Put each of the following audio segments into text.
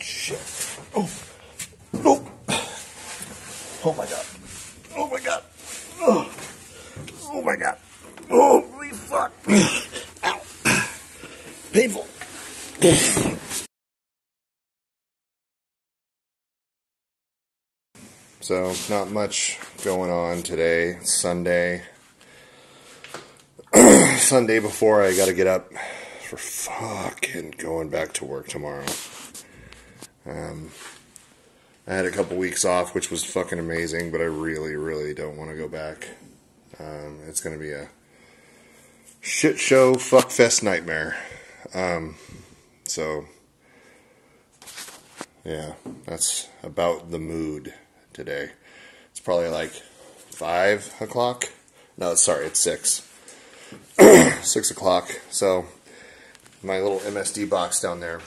shit. Oh. Oh. Oh my god. Oh my god. Oh. Oh my god. Holy fuck. Ow. Painful. So, not much going on today. It's Sunday. Sunday before I gotta get up for fucking going back to work tomorrow. I had a couple weeks off, which was fucking amazing, but I really, really don't want to go back. It's gonna be a shit show, fuckfest nightmare. So, yeah, that's about the mood today. It's probably like 5 o'clock. No, sorry, it's 6. 6 o'clock. So, my little MSD box down there,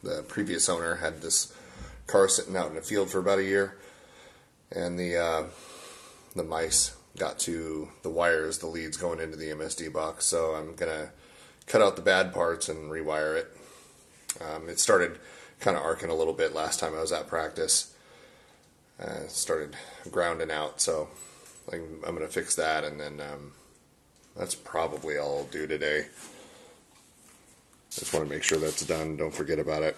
the previous owner had this car sitting out in the field for about a year, and the mice got to the wires, the leads going into the MSD box, so I'm gonna cut out the bad parts and rewire it. It started kind of arcing a little bit last time I was at practice. It started grounding out, so I'm gonna fix that, and then that's probably all I'll do today. Just want to make sure that's done, don't forget about it.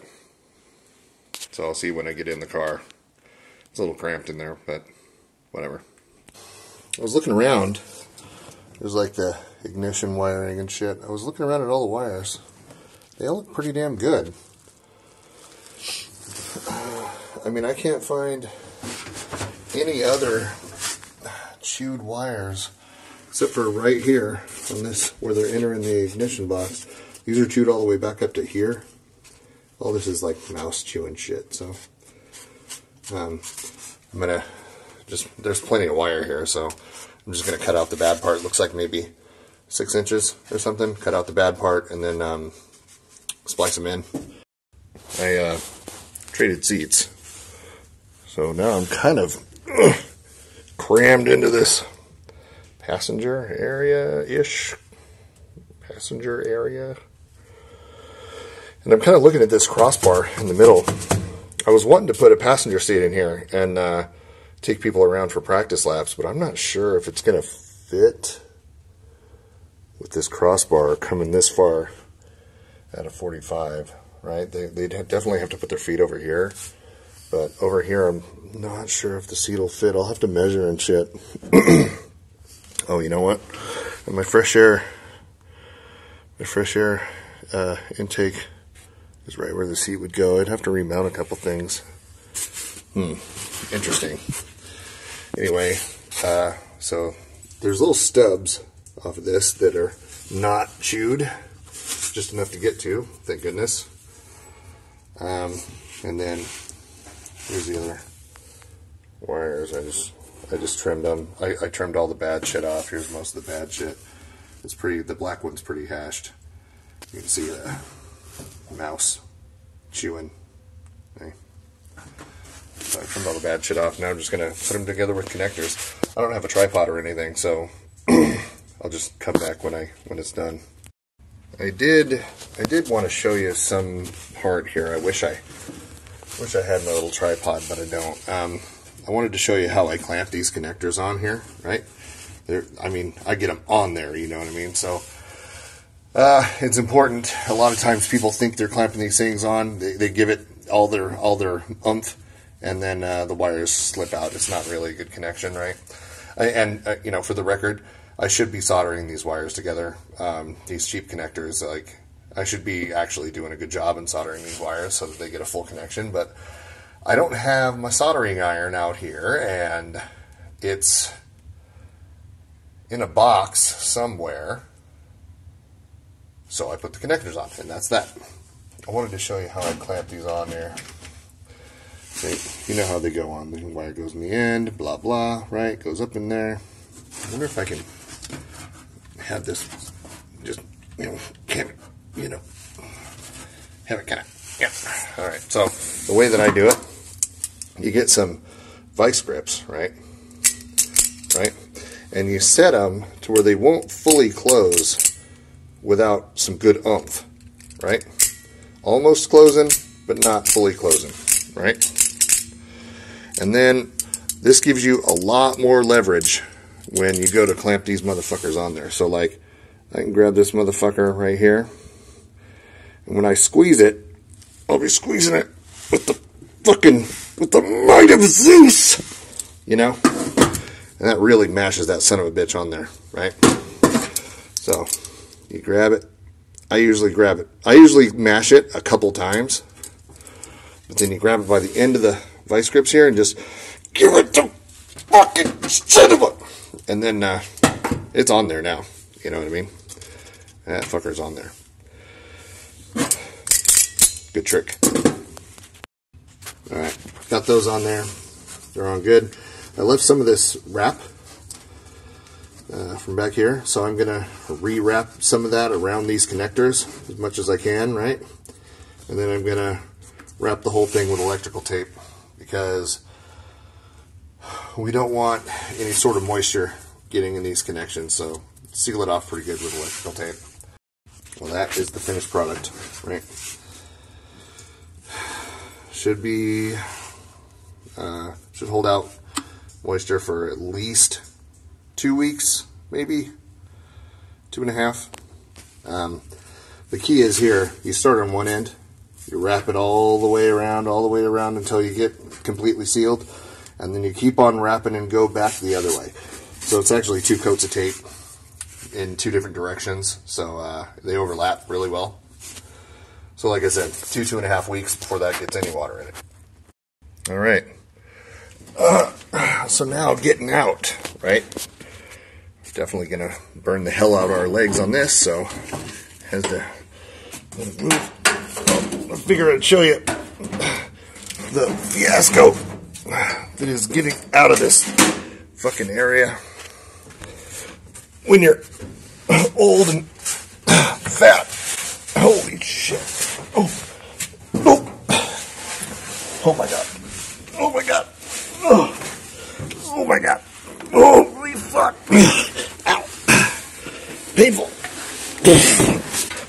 So I'll see when I get in the car. It's a little cramped in there, but whatever. I was looking around. There's like the ignition wiring and shit. I was looking around at all the wires. They all look pretty damn good. I mean, I can't find any other chewed wires except for right here on this, where they're entering the ignition box. These are chewed all the way back up to here. All this is like mouse chewing shit, so I'm gonna there's plenty of wire here, so I'm just gonna cut out the bad part. It looks like maybe 6 inches or something. Cut out the bad part and then splice them in. I traded seats, so now I'm kind of crammed into this passenger area-ish. And I'm kind of looking at this crossbar in the middle. I was wanting to put a passenger seat in here and take people around for practice laps, but I'm not sure if it's going to fit with this crossbar coming this far at a 45, right? They'd definitely have to put their feet over here, but over here I'm not sure if the seat will fit. I'll have to measure and shit. Oh, you know what? And my fresh air intake is right where the seat would go. I'd have to remount a couple things. Interesting. Anyway, so there's little stubs off of this that are not chewed, just enough to get to, thank goodness. And then here's the other wires. I just trimmed them. I trimmed all the bad shit off. Here's most of the bad shit. It's pretty, the black one's pretty hashed. You can see the mouse chewing. Okay. So I trimmed all the bad shit off. Now I'm just going to put them together with connectors. I don't have a tripod or anything, so I'll just come back when it's done. I did want to show you some part here. I wish I had my little tripod, but I don't. I wanted to show you how I clamp these connectors on here, right? I mean, I get them on there, you know what I mean? So it's important. A lot of times people think they're clamping these things on. They give it all their oomph, and then the wires slip out. It's not really a good connection, right? You know, for the record, I should be soldering these wires together. These cheap connectors, like, I should be actually doing a good job in soldering these wires so that they get a full connection, but I don't have my soldering iron out here, and it's in a box somewhere, so I put the connectors on, and that's that. I wanted to show you how I clamp these on there. You know how they go on. The wire goes in the end, blah, blah, right? Goes up in there. I wonder if I can have this just, you know, have it kind of, yeah. All right, so the way that I do it, you get some vice grips, right? And you set them to where they won't fully close without some good oomph, right? almost closing, but not fully closing, right? And then this gives you a lot more leverage when you go to clamp these motherfuckers on there. So like, I can grab this motherfucker right here, and when I squeeze it, I'll be squeezing it with the might of Zeus, you know? And that really mashes that son of a bitch on there, right? So, you grab it. I usually grab it. I usually mash it a couple times, but then you grab it by the end of the vice grips here and just give it the fucking cinema. And then it's on there now. You know what I mean? That fucker's on there. Good trick. Alright, got those on there. They're on good. I left some of this wrap from back here, so I'm going to re-wrap some of that around these connectors as much as I can, right? And then I'm going to wrap the whole thing with electrical tape because we don't want any sort of moisture getting in these connections, so seal it off pretty good with electrical tape. Well, that is the finished product, right? Should be, should hold out moisture for at least 2 weeks, maybe 2.5. The key is here, you start on one end, you wrap it all the way around until you get completely sealed, and then you keep on wrapping and go back the other way. So it's actually 2 coats of tape in 2 different directions, so they overlap really well. So like I said, 2.5 weeks before that gets any water in it. All right. So now getting out, right? Definitely gonna burn the hell out of our legs on this, so has to move. I figure I'd show you the fiasco that is getting out of this fucking area when you're old and fat. Holy shit. Oh. Oh. Oh my god. Oh my god. Oh. Oh my god. Holy fuck. Ow. Painful.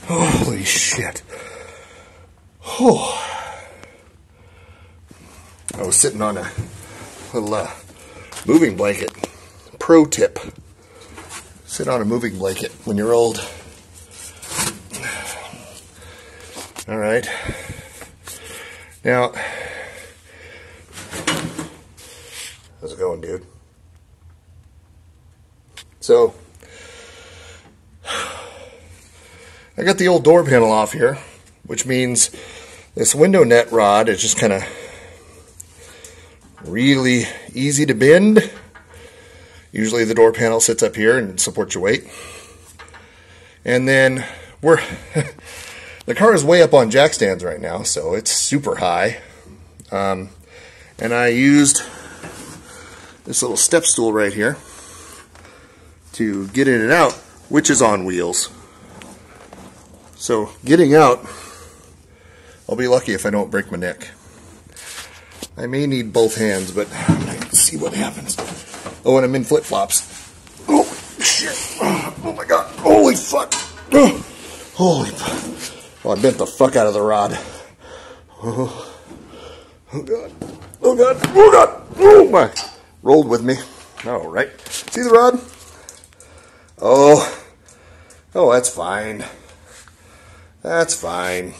Holy shit. Oh. I was sitting on a little moving blanket. Pro tip. Sit on a moving blanket when you're old. All right. Now, how's it going, dude? So, I got the old door panel off here, which means this window net rod is just kind of really easy to bend. Usually the door panel sits up here and supports your weight. And then the car is way up on jack stands right now, so it's super high. And I used this little step stool right here to get in and out, which is on wheels. So getting out, I'll be lucky if I don't break my neck. I may need both hands, but I'm going to see what happens. Oh, and I'm in flip-flops. Oh, shit. Oh, my God. Holy fuck. Oh, holy fuck. Oh, I bent the fuck out of the rod. Oh, oh God. Oh, God. Oh, God. Oh, my. Rolled with me. All right. See the rod? Oh. Oh, that's fine. That's fine.